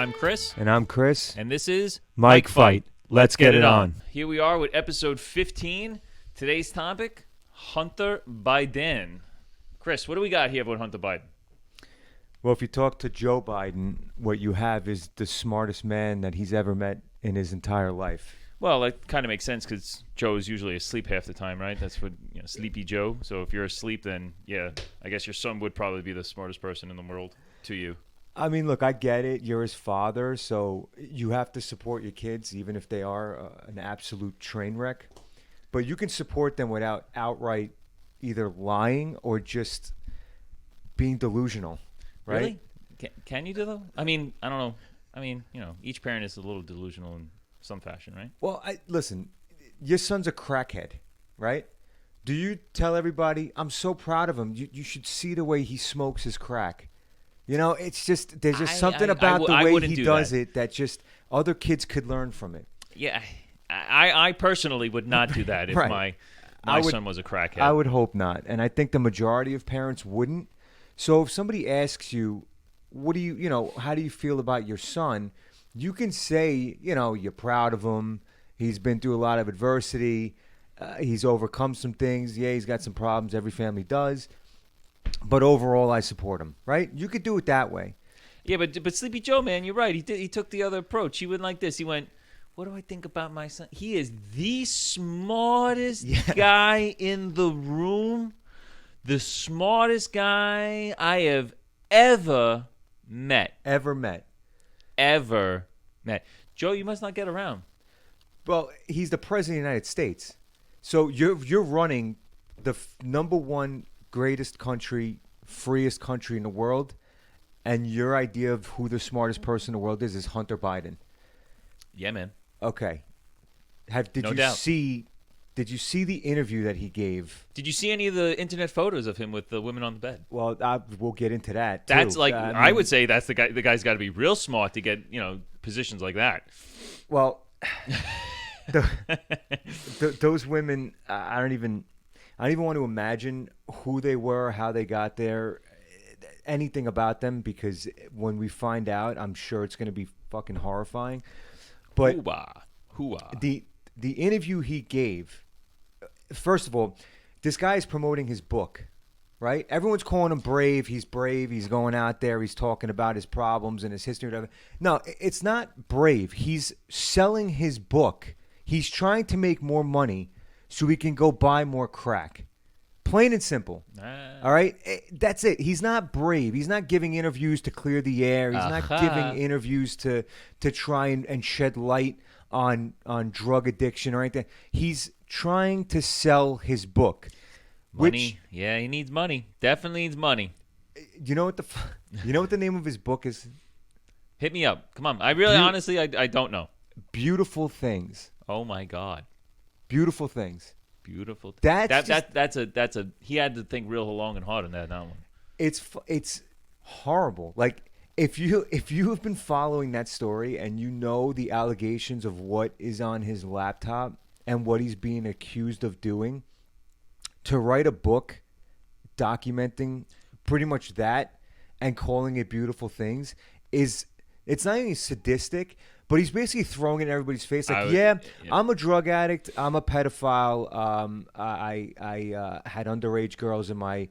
I'm Chris. And I'm Chris. And this is Mike Fight. Let's get it on. Here we are with episode 15. Today's topic, Hunter Biden. Chris, what do we got here with Hunter Biden? Well, if you talk to Joe Biden, what you have is the smartest man that he's ever met in his entire life. Well, that kind of makes sense because Joe is usually asleep half the time, right? That's what, Sleepy Joe. So if you're asleep, then, yeah, I guess your son would probably be the smartest person in the world to you. I mean, look, I get it. You're his father, so you have to support your kids, even if they are an absolute train wreck. But you can support them without outright either lying or just being delusional, right? Really? Can you do that? I mean, I don't know. I mean, each parent is a little delusional in some fashion, right? Well, listen, your son's a crackhead, right? Do you tell everybody, I'm so proud of him, you should see the way he smokes his crack? It's just, there's just something about the way he does it that just other kids could learn from it. Yeah, I personally would not do that if right. my son was a crackhead. I would hope not. And I think the majority of parents wouldn't. So if somebody asks you, how do you feel about your son? You can say, you're proud of him. He's been through a lot of adversity. He's overcome some things. Yeah, he's got some problems. Every family does. But overall, I support him, right? You could do it that way. Yeah, but Sleepy Joe, man, you're right. He took the other approach. He went like this. He went, what do I think about my son? He is the smartest guy in the room. The smartest guy I have ever met. Ever met. Joe, you must not get around. Well, he's the president of the United States. So you're running the number one greatest country, freest country in the world, and your idea of who the smartest person in the world is Hunter Biden. Yeah, man. Okay. Did you see the interview that he gave? Did you see any of the internet photos of him with the women on the bed? Well, we'll get into that, too. That's I would say that's the guy. The guy's got to be real smart to get, positions like that. Well, those women, I don't even want to imagine who they were, how they got there, anything about them, because when we find out, I'm sure it's going to be fucking horrifying. But Hoo-ah. The interview he gave, first of all, this guy is promoting his book, right? Everyone's calling him brave. He's brave. He's going out there. He's talking about his problems and his history. Whatever. No, it's not brave. He's selling his book. He's trying to make more money so he can go buy more crack. Plain and simple. All right? That's it. He's not brave. He's not giving interviews to clear the air. He's not giving interviews to try and shed light on drug addiction or anything. He's trying to sell his book. Money. Yeah, he needs money. Definitely needs money. You know what the name of his book is? Hit me up. Come on. I really, honestly, I don't know. Beautiful Things. Oh my God. Beautiful Things. Beautiful. That's a. He had to think real long and hard on that one. It's horrible. Like if you have been following that story and you know the allegations of what is on his laptop and what he's being accused of doing, to write a book documenting pretty much that and calling it Beautiful Things it's not even sadistic. But he's basically throwing it in everybody's face. Like, I'm a drug addict. I'm a pedophile. I had underage girls in my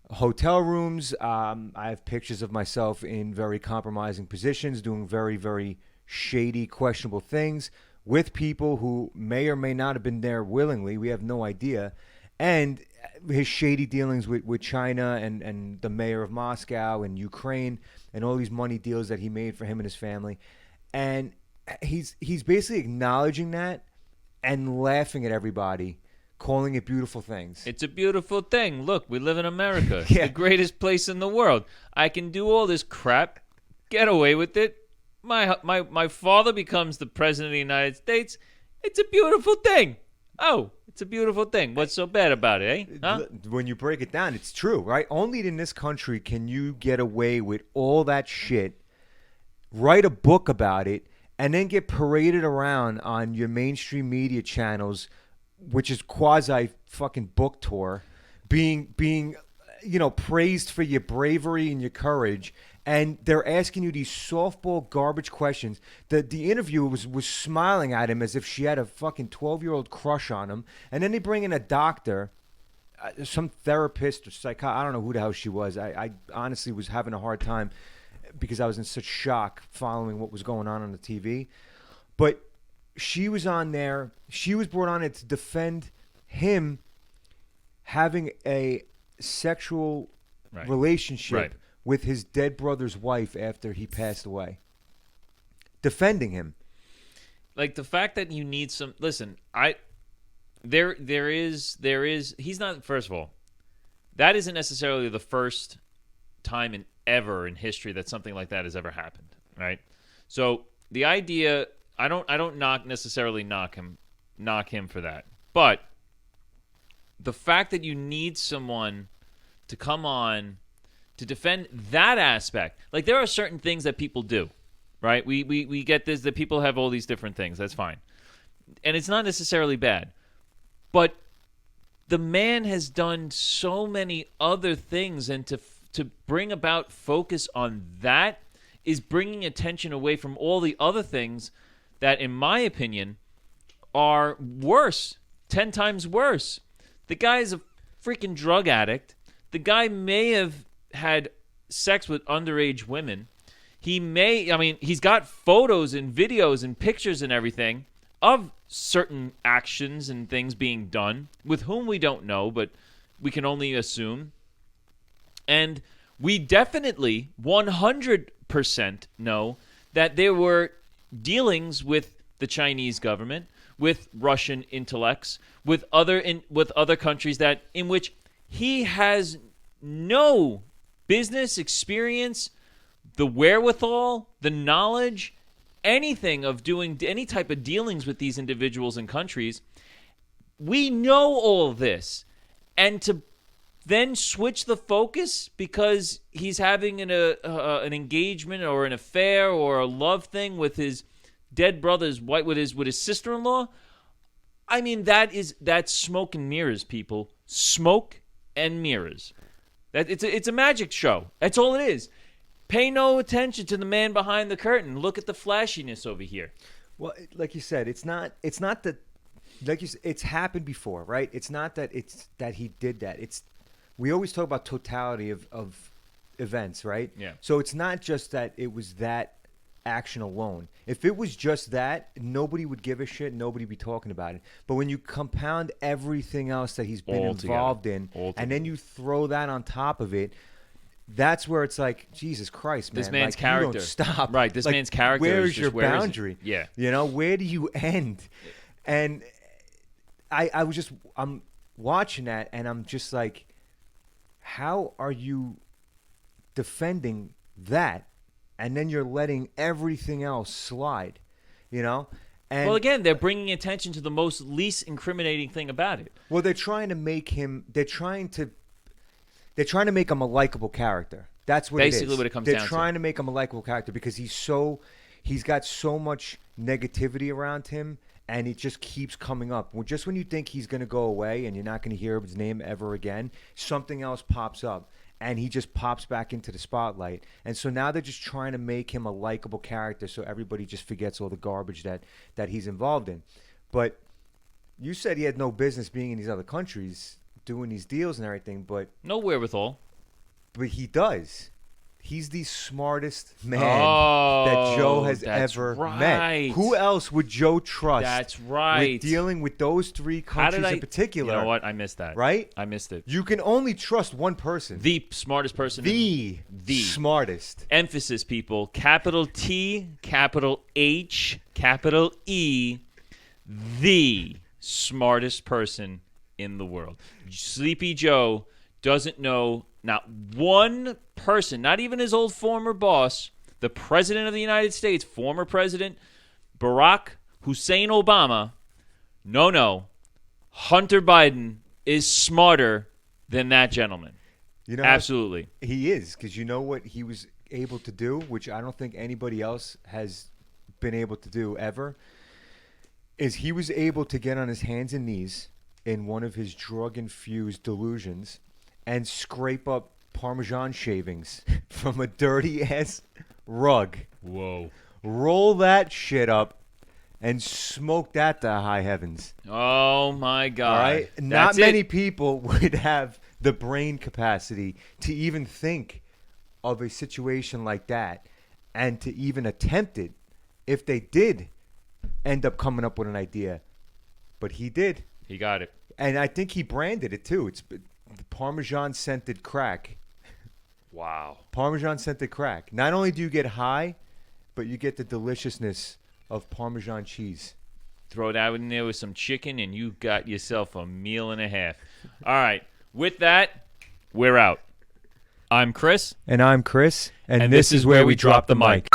hotel rooms. I have pictures of myself in very compromising positions, doing very, very shady, questionable things with people who may or may not have been there willingly. We have no idea. And his shady dealings with China and the mayor of Moscow and Ukraine and all these money deals that he made for him and his family. And he's basically acknowledging that and laughing at everybody, calling it Beautiful Things. It's a beautiful thing. Look, we live in America. The greatest place in the world. I can do all this crap, get away with it. My father becomes the president of the United States. It's a beautiful thing. Oh, it's a beautiful thing. What's so bad about it, eh? Huh? When you break it down, it's true, right? Only in this country can you get away with all that shit, write a book about it, and then get paraded around on your mainstream media channels, which is quasi fucking book tour, being praised for your bravery and your courage, and they're asking you these softball garbage questions. The interviewer was smiling at him as if she had a fucking 12-year-old crush on him. And then they bring in a doctor, some therapist or psychologist. I don't know who the hell she was. I honestly was having a hard time because I was in such shock following what was going on the TV. But she was on there. She was brought on it to defend him having a sexual relationship with his dead brother's wife after he passed away. Defending him. Like the fact that you need some. Listen, there is. He's not. First of all, that isn't necessarily the first time ever in history that something like that has ever happened, right? So the idea, I don't necessarily knock him for that, but the fact that you need someone to come on to defend that aspect, like there are certain things that people do, right? We get this, that people have all these different things. That's fine, and it's not necessarily bad, but the man has done so many other things, and to bring about focus on that is bringing attention away from all the other things that, in my opinion, are worse, 10 times worse. The guy's a freaking drug addict. The guy may have had sex with underage women. He's got photos and videos and pictures and everything of certain actions and things being done with whom we don't know, but we can only assume. And we definitely 100% know that there were dealings with the Chinese government, with Russian intellects, with other countries that in which he has no business experience, the wherewithal, the knowledge, anything of doing any type of dealings with these individuals and countries. We know all this, and to then switch the focus because he's having an engagement or an affair or a love thing with his dead brother's wife, with his sister-in-law. I mean, that's smoke and mirrors, people. Smoke and mirrors. It's a magic show. That's all it is. Pay no attention to the man behind the curtain. Look at the flashiness over here. Well, like you said, it's not that, like you said, it's happened before, right? It's not that he did that. We always talk about totality of events, right? Yeah. So it's not just that it was that action alone. If it was just that, nobody would give a shit. Nobody would be talking about it. But when you compound everything else that he's been involved in, and then you throw that on top of it, that's where it's like, Jesus Christ, man. This man's like, character. You don't stop. Right. This man's character. Where is is your boundary? Yeah. You know, where do you end? And I'm watching that, and I'm just like, how are you defending that, and then you're letting everything else slide, you know? And well, again, they're bringing attention to the least incriminating thing about it. Well, they're trying to make him. They're trying to make him a likable character. That's what basically it is. what it comes down to. They're trying to make him a likable character because he's got so much negativity around him, and it just keeps coming up. Well, just when you think he's going to go away and you're not going to hear his name ever again, something else pops up, and he just pops back into the spotlight. And so now they're just trying to make him a likable character so everybody just forgets all the garbage that he's involved in. But you said he had no business being in these other countries doing these deals and everything, but no wherewithal. But he does. He's the smartest man that Joe has ever met. Who else would Joe trust? That's right. With dealing with those three countries in particular. You know what? I missed that. Right? I missed it. You can only trust one person. The smartest person. The smartest. Emphasis, people. Capital T, capital H, capital E. The smartest person in the world. Sleepy Joe doesn't know not one person, not even his old former boss, the President of the United States, former President Barack Hussein Obama. No. Hunter Biden is smarter than that gentleman. You know, absolutely. He is, because you know what he was able to do, which I don't think anybody else has been able to do ever, is he was able to get on his hands and knees in one of his drug-infused delusions and scrape up Parmesan shavings from a dirty ass rug. Whoa. Roll that shit up and smoke that to high heavens. Oh my God. All right? Not many people would have the brain capacity to even think of a situation like that and to even attempt it if they did end up coming up with an idea. But he did. He got it. And I think he branded it too. It's Parmesan scented crack. Wow. Parmesan scented crack. Not only do you get high, but you get the deliciousness of Parmesan cheese. Throw that in there with some chicken, and you got yourself a meal and a half. All right. With that, we're out. I'm Chris. And I'm Chris. And this is where we drop the mic.